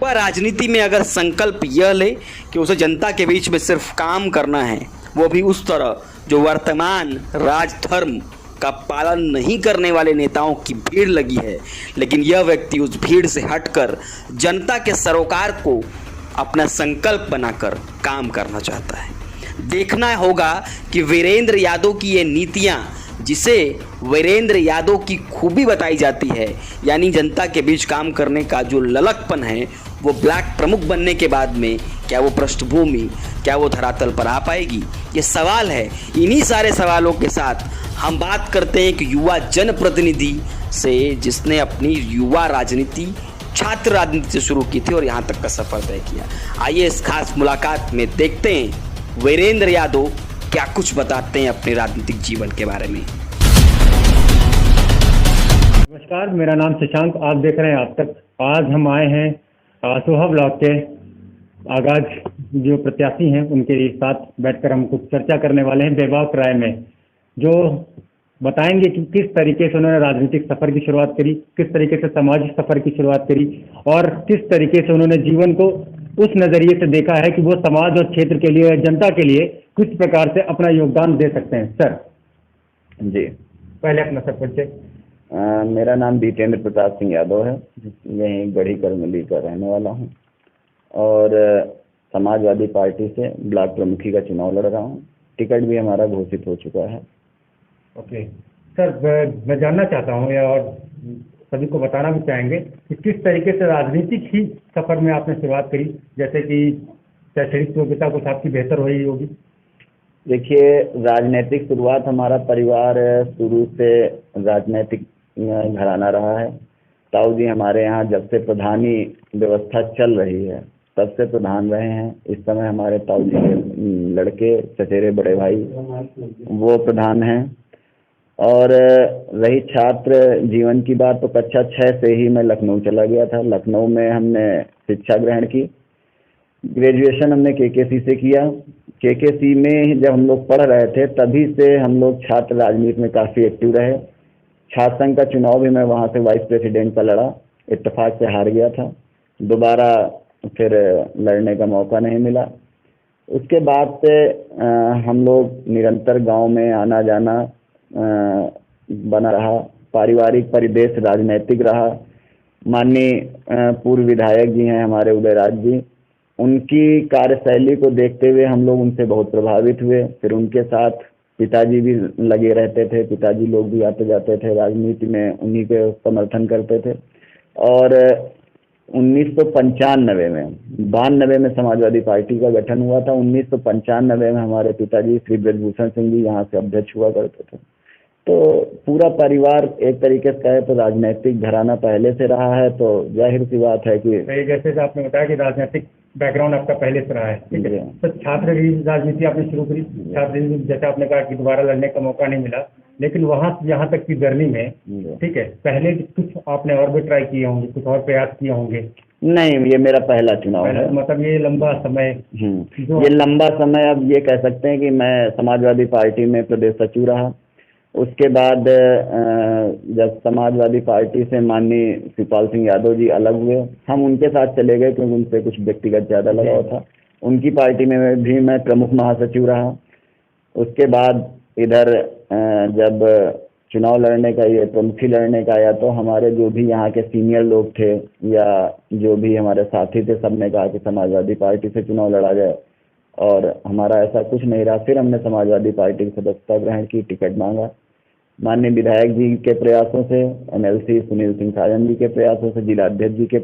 वह राजनीति में अगर संकल्प यह ले कि उसे जनता के बीच में सिर्फ काम करना है, वो भी उस तरह जो वर्तमान राजधर्म का पालन नहीं करने वाले नेताओं की भीड़ लगी है, लेकिन यह व्यक्ति उस भीड़ से हटकर जनता के सरोकार को अपना संकल्प बनाकर काम करना चाहता है। देखना होगा कि वीरेंद्र यादव की ये नीतियाँ, जिसे वीरेंद्र यादव की खूबी बताई जाती है, यानी जनता के बीच काम करने का जो ललकपन है, वो ब्लॉक प्रमुख बनने के बाद में क्या वो पृष्ठभूमि, क्या वो धरातल पर आ पाएगी, ये सवाल है। इन्हीं सारे सवालों के साथ हम बात करते हैं एक युवा जनप्रतिनिधि से, जिसने अपनी युवा राजनीति, छात्र राजनीति से शुरू की थी और यहाँ तक का सफर तय किया। आइए इस खास मुलाकात में देखते हैं वीरेंद्र यादव क्या कुछ बताते हैं अपने राजनीतिक जीवन के बारे में। नमस्कार, मेरा नाम शशांक, आप देख रहे हैं आप तक। आज हम आए हैं सोहा ब्लॉक के आगाज जो प्रत्याशी हैं उनके साथ बैठकर हम कुछ चर्चा करने वाले हैं बेबाक राय में, जो बताएंगे कि किस तरीके से उन्होंने राजनीतिक सफर की शुरुआत करी, किस तरीके से सामाजिक सफर की शुरुआत करी और किस तरीके से उन्होंने जीवन को उस नज़रिए से देखा है कि वो समाज और क्षेत्र के लिए, जनता के लिए किस प्रकार से अपना योगदान दे सकते हैं। सर जी, पहले अपना सब परिचय। मेरा नाम बीतेंद्र प्रताप सिंह यादव है, यहीं गढ़ी करमली का रहने वाला हूँ और समाजवादी पार्टी से ब्लॉक प्रमुखी का चुनाव लड़ रहा हूँ। टिकट भी हमारा घोषित हो चुका है। ओके सर, मैं जानना चाहता हूँ और सभी को बताना भी चाहेंगे कि किस तरीके से राजनीतिक ही सफर में आपने शुरुआत करी, जैसे कि शैक्षणिक योग्यता कुछ आपकी बेहतर हुई होगी। देखिए, राजनीतिक शुरुआत हमारा परिवार शुरू से राजनीतिक घराना रहा है। ताऊ जी हमारे यहाँ जब से प्रधानी व्यवस्था चल रही है तब से प्रधान रहे हैं। इस समय हमारे ताऊ जी के लड़के, चचेरे बड़े भाई, वो प्रधान हैं। और रही छात्र जीवन की बात, तो कक्षा 6 से ही मैं लखनऊ चला गया था। लखनऊ में हमने शिक्षा ग्रहण की। ग्रेजुएशन हमने केकेसी से किया। केकेसी में जब हम लोग पढ़ रहे थे तभी से हम लोग छात्र राजनीति में काफ़ी एक्टिव रहे। छात्र संघ का चुनाव भी मैं वहाँ से वाइस प्रेसिडेंट का लड़ा, इत्तेफाक से हार गया था। दोबारा फिर लड़ने का मौका नहीं मिला। उसके बाद से हम लोग निरंतर गांव में आना जाना बना रहा। पारिवारिक परिवेश राजनैतिक रहा। माननीय पूर्व विधायक जी हैं हमारे उदयराज जी, उनकी कार्यशैली को देखते हुए हम लोग उनसे बहुत प्रभावित हुए। फिर उनके साथ पिताजी भी लगे रहते थे, पिताजी लोग भी आते जाते थे राजनीति में, उन्हीं के समर्थन करते थे। और 1995 में 92 में समाजवादी पार्टी का गठन हुआ था। 1995 में हमारे पिताजी श्री ब्रजभूषण सिंह जी यहाँ से अध्यक्ष हुआ करते थे। तो पूरा परिवार एक तरीके से कहे तो राजनीतिक घराना पहले से रहा है, तो जाहिर सी बात है कि जैसे आपने बताया कि राजनीतिक बैकग्राउंड आपका पहले से रहा है, ठीक है। तो छात्र राजनीति आपने शुरू करी। छात्र जैसे आपने कहा कि दोबारा लड़ने का मौका नहीं मिला, लेकिन वहाँ यहाँ तक की जर्नी में, ठीक है, पहले कुछ आपने और भी ट्राई किए होंगे, कुछ और प्रयास किए होंगे। नहीं, ये मेरा पहला चुनाव है। मतलब ये लंबा समय, ये लंबा समय, अब ये कह सकते हैं कि मैं समाजवादी पार्टी में प्रदेश सचिव रहा। उसके बाद जब समाजवादी पार्टी से माननीय शिवपाल सिंह यादव जी अलग हुए, हम उनके साथ चले गए क्योंकि उनसे कुछ व्यक्तिगत ज़्यादा लगाव था। उनकी पार्टी में भी मैं प्रमुख महासचिव रहा। उसके बाद इधर जब चुनाव लड़ने का, ये प्रमुखी लड़ने का आया, तो हमारे जो भी यहाँ के सीनियर लोग थे या जो भी हमारे साथी थे, सब ने कहा कि समाजवादी पार्टी से चुनाव लड़ा जाए, और हमारा ऐसा कुछ नहीं रहा। फिर हमने समाजवादी पार्टी की सदस्यता ग्रहण की, टिकट मांगा। माननीय विधायक जी के प्रयासों से, एमएलसी सुनील सिंह साजन जी के प्रयासों से, जिला अध्यक्ष जी के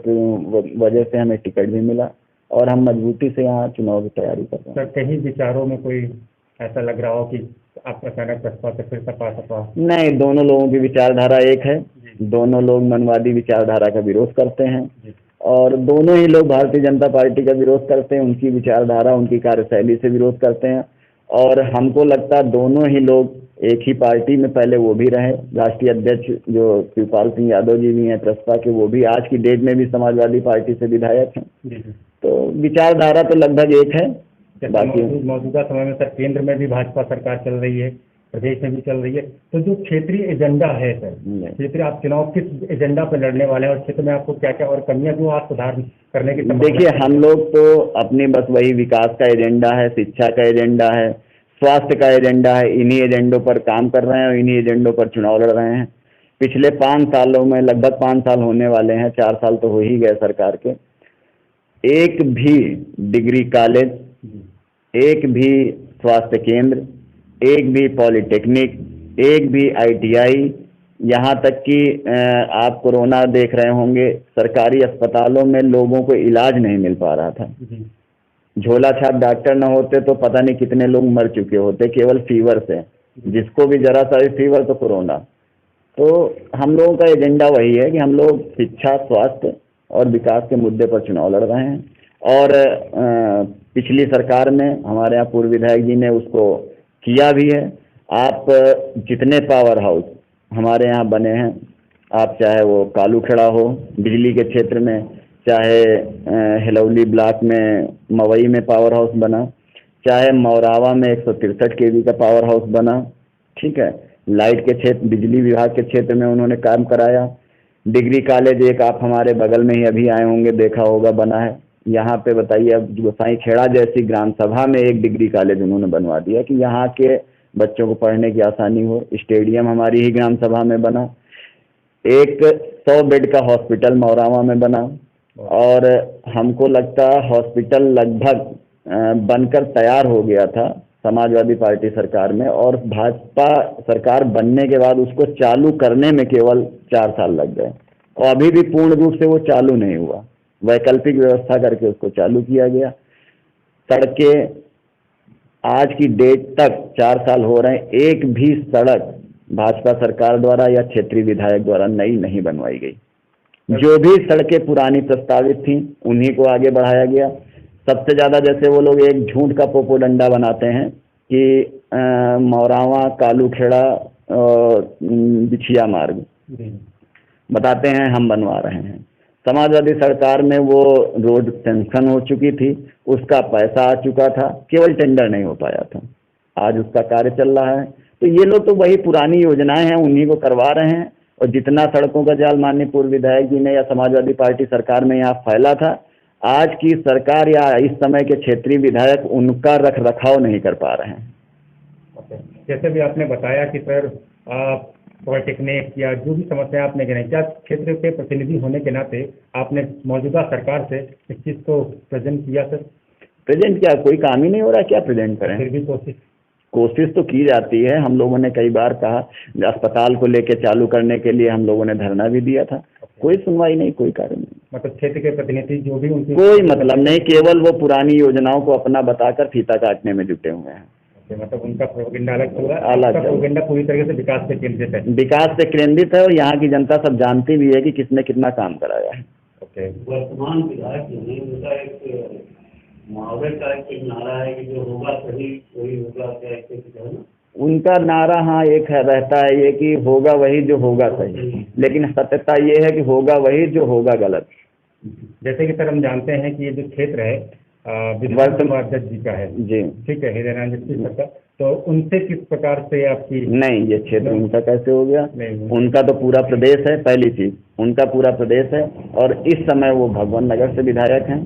वजह से हमें टिकट भी मिला और हम मजबूती से यहाँ चुनाव की तैयारी कर रहे हैं। सर, कहीं विचारों में कोई ऐसा लग रहा हो कि आप अचानक बसपा से फिर सपा? नहीं, दोनों लोगों की विचारधारा एक है। दोनों लोग मनवादी विचारधारा का विरोध करते हैं और दोनों ही लोग भारतीय जनता पार्टी का विरोध करते हैं, उनकी विचारधारा, उनकी कार्यशैली से विरोध करते हैं। और हमको लगता है दोनों ही लोग एक ही पार्टी में पहले वो भी रहे। राष्ट्रीय अध्यक्ष जो शिवपाल सिंह यादव जी भी हैं प्रसपा के, वो भी आज की डेट में भी समाजवादी पार्टी से विधायक हैं। तो विचारधारा तो लगभग एक है। बाकी मौजूदा समय में सर केंद्र में भी भाजपा सरकार चल रही है, प्रदेश में भी चल रही है। तो जो क्षेत्रीय एजेंडा है सर, क्षेत्रीय आप चुनाव किस एजेंडा पर लड़ने वाले हैं और क्षेत्र में आपको क्या क्या और कमियां जो आप सुधार करने की देखिए, हम लोग तो अपनी बस वही विकास का एजेंडा है, शिक्षा का एजेंडा है, स्वास्थ्य का एजेंडा है, इन्हीं एजेंडों पर काम कर रहे हैं और इन्हीं एजेंडों पर चुनाव लड़ रहे हैं। पिछले 5 सालों में, लगभग 5 साल होने वाले हैं, 4 साल तो हो ही गए सरकार के, एक भी डिग्री कॉलेज, एक भी स्वास्थ्य केंद्र, एक भी पॉलिटेक्निक, एक भी ITI, यहाँ तक कि आप कोरोना देख रहे होंगे, सरकारी अस्पतालों में लोगों को इलाज नहीं मिल पा रहा था। झोला छाप डॉक्टर न होते तो पता नहीं कितने लोग मर चुके होते केवल फीवर से, जिसको भी जरा सा भी फीवर तो कोरोना। तो हम लोगों का एजेंडा वही है कि हम लोग शिक्षा, स्वास्थ्य और विकास के मुद्दे पर चुनाव लड़ रहे हैं। और पिछली सरकार में हमारे यहाँ पूर्व विधायक जी ने उसको किया भी है। आप जितने पावर हाउस हमारे यहाँ बने हैं, आप चाहे वो कालूखेड़ा हो बिजली के क्षेत्र में, चाहे हिलौली ब्लॉक में मवई में पावर हाउस बना, चाहे मौरावा में 163 kV का पावर हाउस बना, ठीक है, लाइट के क्षेत्र, बिजली विभाग के क्षेत्र में उन्होंने काम कराया। डिग्री कॉलेज एक आप हमारे बगल में ही अभी आए होंगे, देखा होगा, बना है। यहाँ पे बताइए, अब गोसाई खेड़ा जैसी ग्राम सभा में एक डिग्री कॉलेज उन्होंने बनवा दिया कि यहाँ के बच्चों को पढ़ने की आसानी हो। स्टेडियम हमारी ही ग्राम सभा में बना। एक 100 बेड का हॉस्पिटल मौरावा में बना। और हमको लगता हॉस्पिटल लगभग बनकर तैयार हो गया था समाजवादी पार्टी सरकार में, और भाजपा सरकार बनने के बाद उसको चालू करने में केवल 4 साल लग गए और अभी भी पूर्ण रूप से वो चालू नहीं हुआ। वैकल्पिक व्यवस्था करके उसको चालू किया गया। सड़कें आज की डेट तक 4 साल हो रहे हैं, एक भी सड़क भाजपा सरकार द्वारा या क्षेत्रीय विधायक द्वारा नई नहीं बनवाई गई। जो भी सड़कें पुरानी प्रस्तावित थी उन्हीं को आगे बढ़ाया गया। सबसे ज़्यादा जैसे वो लोग एक झूठ का पोपोडंडा बनाते हैं कि मौरावा, कालूखेड़ा और बिछिया मार्ग बताते हैं हम बनवा रहे हैं। समाजवादी सरकार में वो रोड सैंक्शन हो चुकी थी, उसका पैसा आ चुका था, केवल टेंडर नहीं हो पाया था। आज उसका कार्य चल रहा है। तो ये लोग तो वही पुरानी योजनाएं हैं उन्हीं को करवा रहे हैं। और जितना सड़कों का जाल माननीय पूर्व विधायक जी ने या समाजवादी पार्टी सरकार में यहाँ फैला था, आज की सरकार या इस समय के क्षेत्रीय विधायक उनका रख रखाव नहीं कर पा रहे हैं। जैसे भी आपने बताया कि सर पॉलिटेक्निक या जो भी समस्या आपने गिनाई, क्या क्षेत्र के प्रतिनिधि होने के नाते आपने मौजूदा सरकार से इस चीज़ को प्रेजेंट किया सर? प्रेजेंट क्या, कोई काम ही नहीं हो रहा, क्या प्रेजेंट करें? फिर भी कोशिश तो की जाती है। हम लोगों ने कई बार कहा, अस्पताल को लेके चालू करने के लिए हम लोगों ने धरना भी दिया था, कोई सुनवाई नहीं, कोई कार्य नहीं। मतलब क्षेत्र के प्रतिनिधि जो भी उनकी कोई मतलब नहीं, केवल वो पुरानी योजनाओं को अपना बताकर फीता काटने में जुटे हुए हैं। मतलब उनका प्रोपेगेंडा अलग चल रहा है, अलग प्रोपेगेंडा पूरी तरीके से विकास पे केंद्रित है। विकास पे केंद्रित है और यहाँ की जनता सब जानती भी है कि किसने कितना काम कराया है। ओके, वर्तमान विधायक जो है उनका एक मुहावरे का एक नारा है कि जो होगा सही वही होगा, क्या है ना? उनका नारा हाँ एक है, रहता है ये कि होगा वही जो होगा सही, लेकिन सत्यता ये है कि होगा वही जो होगा गलत। जैसे कि सर हम जानते हैं कि ये जो क्षेत्र है विधानसभा अध्यक्ष जी का है जी, ठीक है, हृदय नारायण जी का, तो उनसे किस प्रकार से आपकी? नहीं, ये क्षेत्र उनका कैसे हो गया? नहीं, उनका तो पूरा प्रदेश है। पहली चीज, उनका पूरा प्रदेश है और इस समय वो भगवान नगर से विधायक हैं,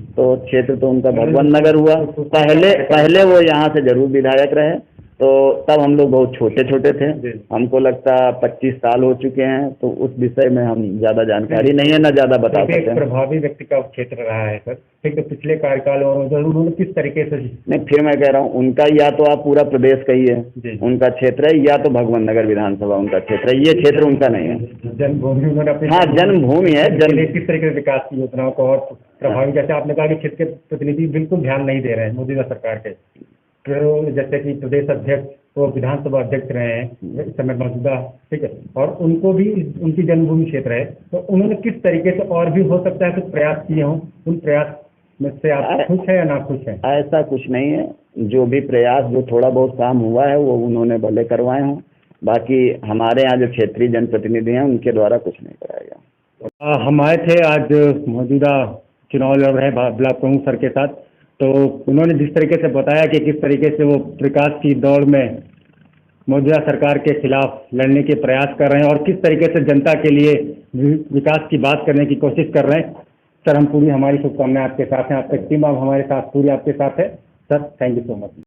तो क्षेत्र तो उनका भगवान नगर हुआ। पहले वो यहाँ से जरूर विधायक रहे, तो तब हम लोग बहुत छोटे छोटे थे, हमको लगता 25 साल हो चुके हैं, तो उस विषय में हम ज़्यादा जानकारी नहीं है, ना ज़्यादा बता सकते हैं। प्रभावी व्यक्ति का क्षेत्र रहा है सर, ठीक है, पिछले कार्यकाल और उन्होंने किस तरीके से? नहीं, फिर मैं कह रहा हूँ उनका या तो आप पूरा प्रदेश का ही है, उनका क्षेत्र है, या तो भगवान नगर विधानसभा उनका क्षेत्र है, ये क्षेत्र उनका नहीं है। जन्मभूमि उन्होंने अपनी, हाँ जन्मभूमि है। किस तरीके से विकास की योजनाओं को और प्रभावी, जैसे आपने कहा कि क्षेत्र के प्रतिनिधि बिल्कुल ध्यान नहीं दे रहे हैं मौजूदा सरकार के, तो जैसे कि प्रदेश अध्यक्ष वो विधानसभा अध्यक्ष रहे हैं इस समय मौजूदा, ठीक है, और उनको भी उनकी जन्मभूमि क्षेत्र है, तो उन्होंने किस तरीके से और भी हो सकता है कुछ प्रयास किए हों, उन प्रयास में से आप खुश हैं या ना खुश हैं? ऐसा कुछ नहीं है, जो भी प्रयास, जो थोड़ा बहुत काम हुआ है वो उन्होंने भले करवाए हों, बाकी हमारे यहाँ जो क्षेत्रीय जनप्रतिनिधि हैं उनके द्वारा कुछ नहीं कराया गया। हम आए थे आज मौजूदा चुनाव लड़ रहे ब्लॉक प्रमुख सर के साथ, तो उन्होंने जिस तरीके से बताया कि किस तरीके से वो विकास की दौड़ में मौजूदा सरकार के खिलाफ लड़ने के प्रयास कर रहे हैं और किस तरीके से जनता के लिए विकास की बात करने की कोशिश कर रहे हैं। सर हम पूरी हमारी शुभकामनाएं आपके साथ हैं, आपका टीम अब हमारे साथ पूरी आपके साथ है। Sir thank you so much.